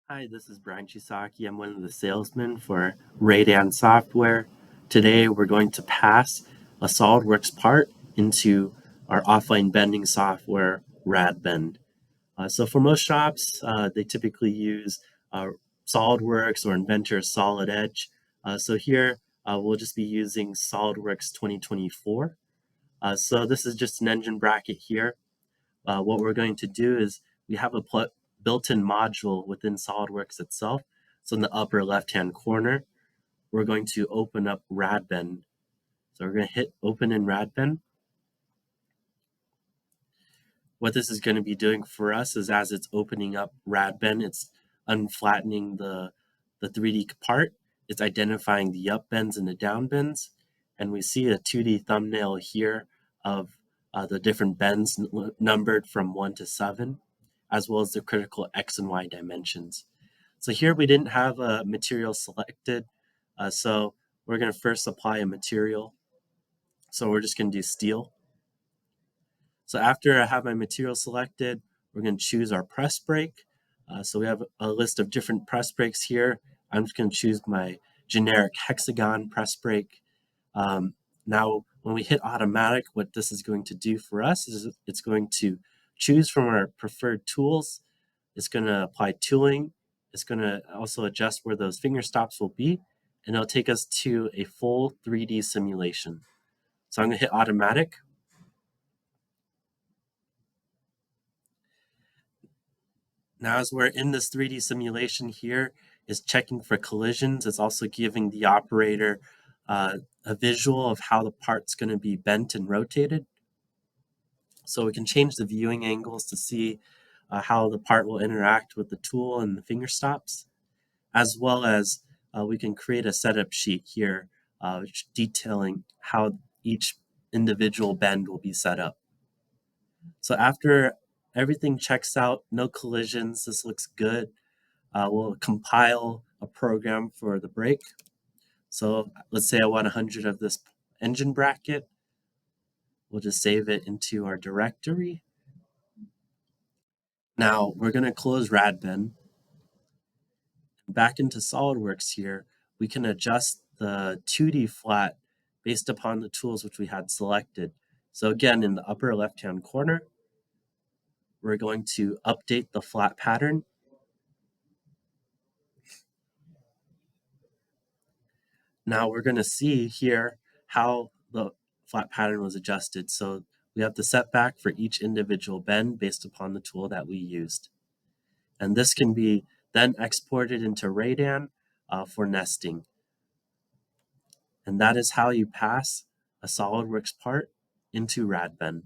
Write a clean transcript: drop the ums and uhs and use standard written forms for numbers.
Hi, this is Brian Chisaki. I'm one of the salesmen for Radan software. Today, we're going to pass a SolidWorks part into our offline bending software, Radbend. So for most shops, they typically use uh, SolidWorks or Inventor's Solid Edge. So here, we'll just be using SolidWorks 2024. So this is just an engine bracket here. What we're going to do is we have a built-in module within SolidWorks itself. So in the upper left-hand corner, we're going to open up Radbend. So we're going to hit open in Radbend. What this is going to be doing for us is as it's opening up Radbend, it's unflattening the 3D part. It's identifying the up bends and the down bends. And we see a 2D thumbnail here of the different bends numbered from 1 to 7, as well as the critical X and Y dimensions. So here we didn't have a material selected. So we're going to first apply a material. So we're just going to do steel. So after I have my material selected, we're going to choose our press brake. So we have a list of different press brakes here. I'm just going to choose my generic hexagon press brake. Now, when we hit automatic, what this is going to do for us is it's going to choose from our preferred tools. It's going to apply tooling. It's going to also adjust where those finger stops will be, and it'll take us to a full 3D simulation. So I'm going to hit automatic. Now, as we're in this 3D simulation here, is checking for collisions. It's also giving the operator a visual of how the part's going to be bent and rotated. So we can change the viewing angles to see how the part will interact with the tool and the finger stops, as well as we can create a setup sheet here detailing how each individual bend will be set up. So after everything checks out, no collisions, this looks good, we'll compile a program for the brake. So let's say I want 100 of this engine bracket. We'll just save it into our directory. Now we're going to close Radbend. Back into SolidWorks here, we can adjust the 2D flat based upon the tools which we had selected. So again, in the upper left-hand corner, we're going to update the flat pattern. Now we're going to see here how the flat pattern was adjusted. So we have the setback for each individual bend based upon the tool that we used. And this can be then exported into Radan for nesting. And that is how you pass a SolidWorks part into Radbend.